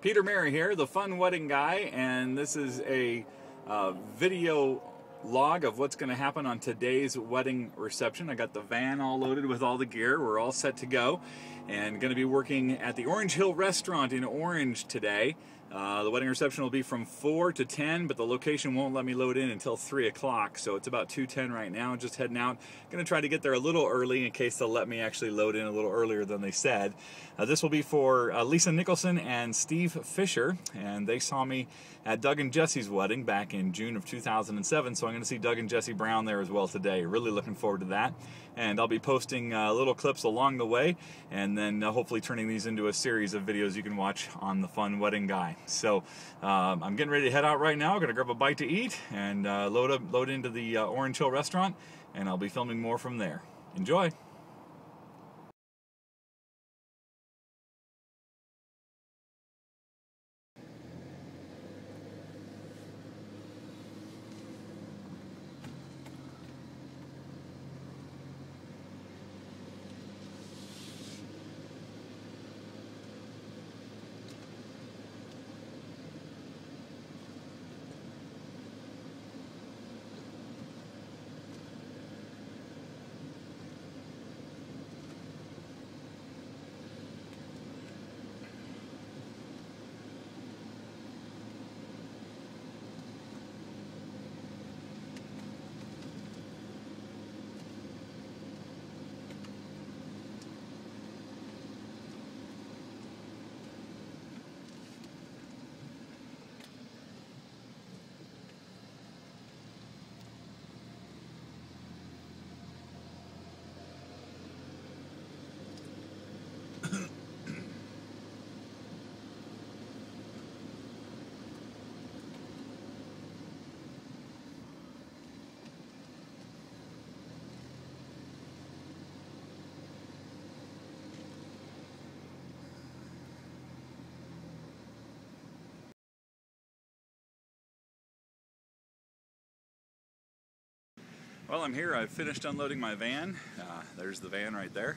Peter Mary here, the fun wedding guy, and this is a video log of what's going to happen on today's wedding reception. I got the van all loaded with all the gear. We're all set to go, and going to be working at the Orange Hill restaurant in Orange today. The wedding reception will be from 4 to 10, but the location won't let me load in until 3 o'clock, so it's about 2:10 right now. Just heading out. Going to try to get there a little early in case they'll let me actually load in a little earlier than they said. This will be for Lisa Nicholson and Steve Fisher, and they saw me at Doug and Jesse's wedding back in June of 2007, so I'm going to see Doug and Jesse Brown there as well today. Really looking forward to that, and I'll be posting little clips along the way, and then hopefully turning these into a series of videos you can watch on the Fun Wedding Guy. So I'm getting ready to head out right now. I'm going to grab a bite to eat and load into the Orange Hill restaurant, and I'll be filming more from there. Enjoy! Well, I'm here. I've finished unloading my van. There's the van right there,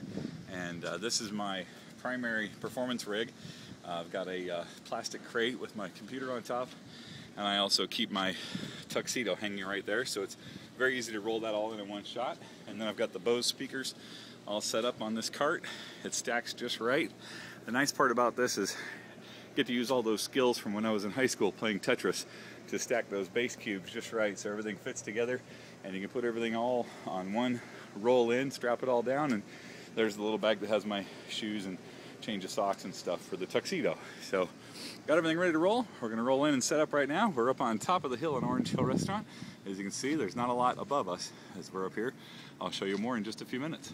and this is my primary performance rig. I've got a plastic crate with my computer on top, and I also keep my tuxedo hanging right there, so it's very easy to roll that all in one shot. And then I've got the Bose speakers all set up on this cart. It stacks just right. The nice part about this is I get to use all those skills from when I was in high school playing Tetris to stack those base cubes just right so everything fits together, and you can put everything all on one roll in, strap it all down, and there's the little bag that has my shoes and change of socks and stuff for the tuxedo. So got everything ready to roll. We're going to roll in and set up right now. We're up on top of the hill in Orange Hill Restaurant. As you can see, there's not a lot above us as we're up here. I'll show you more in just a few minutes.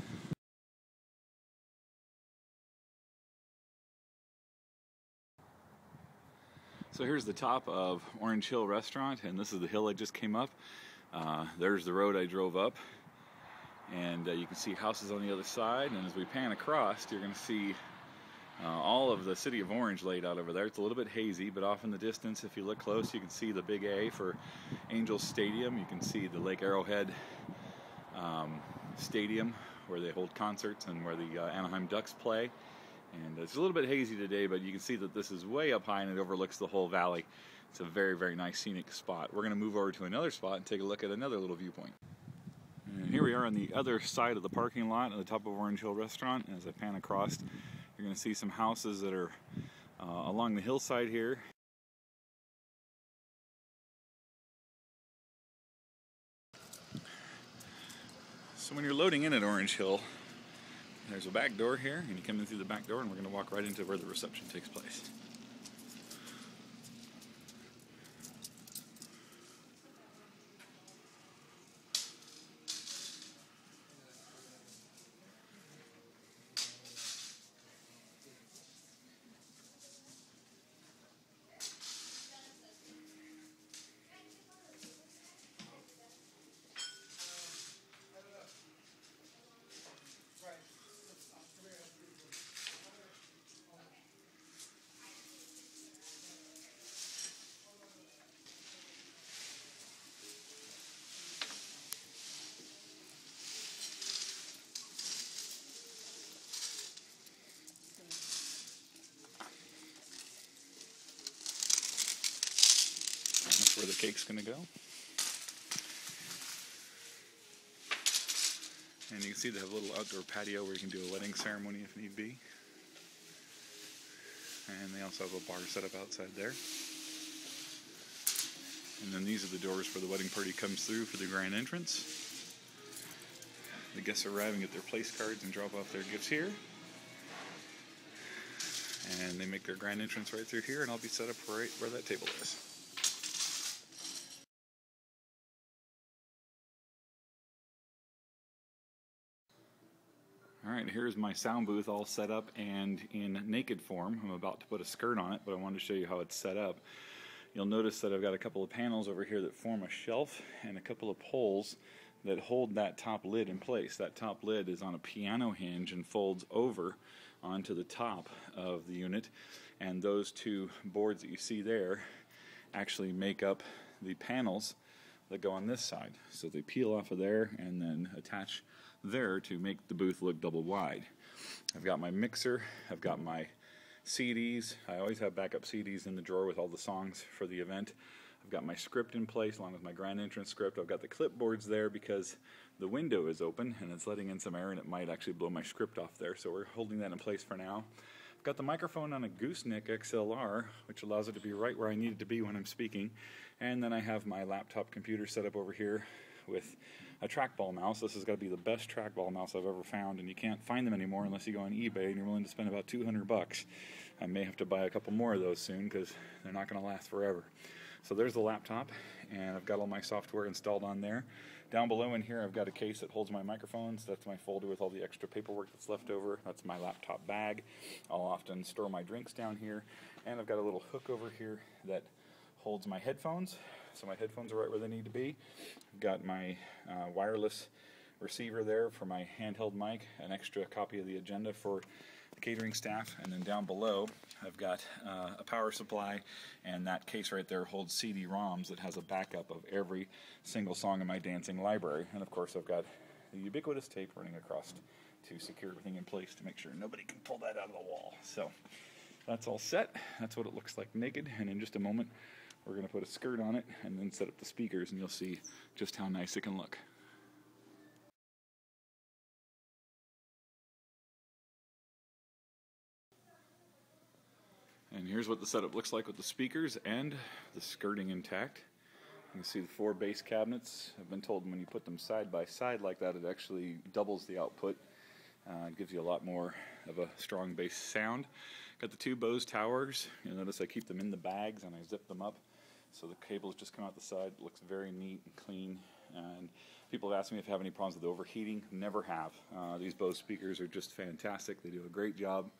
So here's the top of Orange Hill Restaurant, and this is the hill I just came up. There's the road I drove up, and you can see houses on the other side, and as we pan across, you're going to see all of the city of Orange laid out over there. It's a little bit hazy, but off in the distance, if you look close, you can see the big A for Angels Stadium. You can see the Lake Arrowhead Stadium where they hold concerts and where the Anaheim Ducks play. And it's a little bit hazy today, but you can see that this is way up high and it overlooks the whole valley. It's a very, very nice scenic spot. We're going to move over to another spot and take a look at another little viewpoint. And here we are on the other side of the parking lot at the top of Orange Hill Restaurant. And as I pan across, you're going to see some houses that are along the hillside here. So when you're loading in at Orange Hill, there's a back door here, and you come in through the back door, and we're going to walk right into where the reception takes place. where the cake's going to go. And you can see they have a little outdoor patio where you can do a wedding ceremony if need be. And they also have a bar set up outside there. And then these are the doors where the wedding party comes through for the grand entrance. The guests arriving at their place cards and drop off their gifts here. And they make their grand entrance right through here, and I'll be set up right where that table is. Alright, here's my sound booth all set up and in naked form. I'm about to put a skirt on it, but I wanted to show you how it's set up. You'll notice that I've got a couple of panels over here that form a shelf and a couple of poles that hold that top lid in place. That top lid is on a piano hinge and folds over onto the top of the unit, and those two boards that you see there actually make up the panels that go on this side. So they peel off of there and then attach there to make the booth look double wide. I've got my mixer, I've got my CDs. I always have backup CDs in the drawer with all the songs for the event. I've got my script in place along with my grand entrance script. I've got the clipboards there because the window is open and it's letting in some air and it might actually blow my script off there, so we're holding that in place for now. I've got the microphone on a gooseneck XLR, which allows it to be right where I need it to be when I'm speaking, and then I have my laptop computer set up over here with a trackball mouse. This has got to be the best trackball mouse I've ever found, and you can't find them anymore unless you go on eBay and you're willing to spend about $200. I may have to buy a couple more of those soon because they're not going to last forever. So there's the laptop, and I've got all my software installed on there. Down below in here I've got a case that holds my microphones. That's my folder with all the extra paperwork that's left over. That's my laptop bag. I'll often store my drinks down here, and I've got a little hook over here that holds my headphones. So my headphones are right where they need to be. I've got my wireless receiver there for my handheld mic, an extra copy of the agenda for the catering staff, and then down below I've got a power supply, and that case right there holds CD-ROMs that has a backup of every single song in my dancing library. And of course I've got the ubiquitous tape running across to secure everything in place to make sure nobody can pull that out of the wall. So that's all set. That's what it looks like naked, and in just a moment we're going to put a skirt on it and then set up the speakers, and you'll see just how nice it can look. And here's what the setup looks like with the speakers and the skirting intact. You can see the 4 bass cabinets. I've been told when you put them side by side like that, it actually doubles the output. It gives you a lot more of a strong bass sound. Got the 2 Bose towers. You'll notice I keep them in the bags and I zip them up, so the cables just come out the side. It looks very neat and clean. And people have asked me if I have any problems with overheating. Never have. These Bose speakers are just fantastic. They do a great job.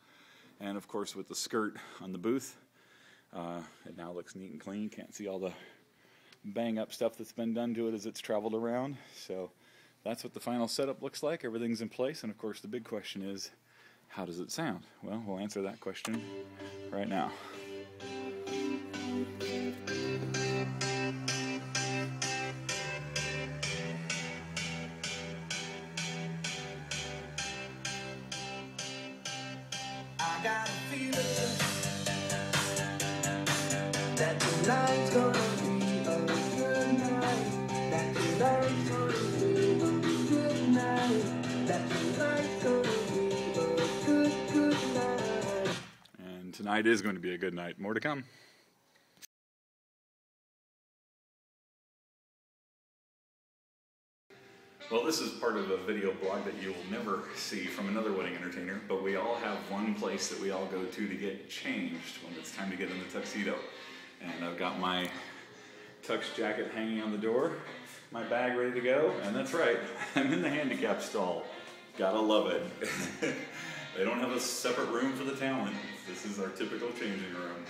And of course with the skirt on the booth, it now looks neat and clean. Can't see all the bang up stuff that's been done to it as it's traveled around. So that's what the final setup looks like. Everything's in place, and of course the big question is, how does it sound? Well, we'll answer that question right now. I got a feeling that tonight's gonna be a good night. That tonight's gonna be a good night. That tonight's gonna be a good night. And tonight is going to be a good night. More to come. Well, this is part of a video blog that you'll never see from another wedding entertainer, but we all have one place that we all go to get changed when it's time to get in the tuxedo. And I've got my tux jacket hanging on the door, my bag ready to go, and that's right, I'm in the handicap stall. Gotta love it. They don't have a separate room for the talent. This is our typical changing room.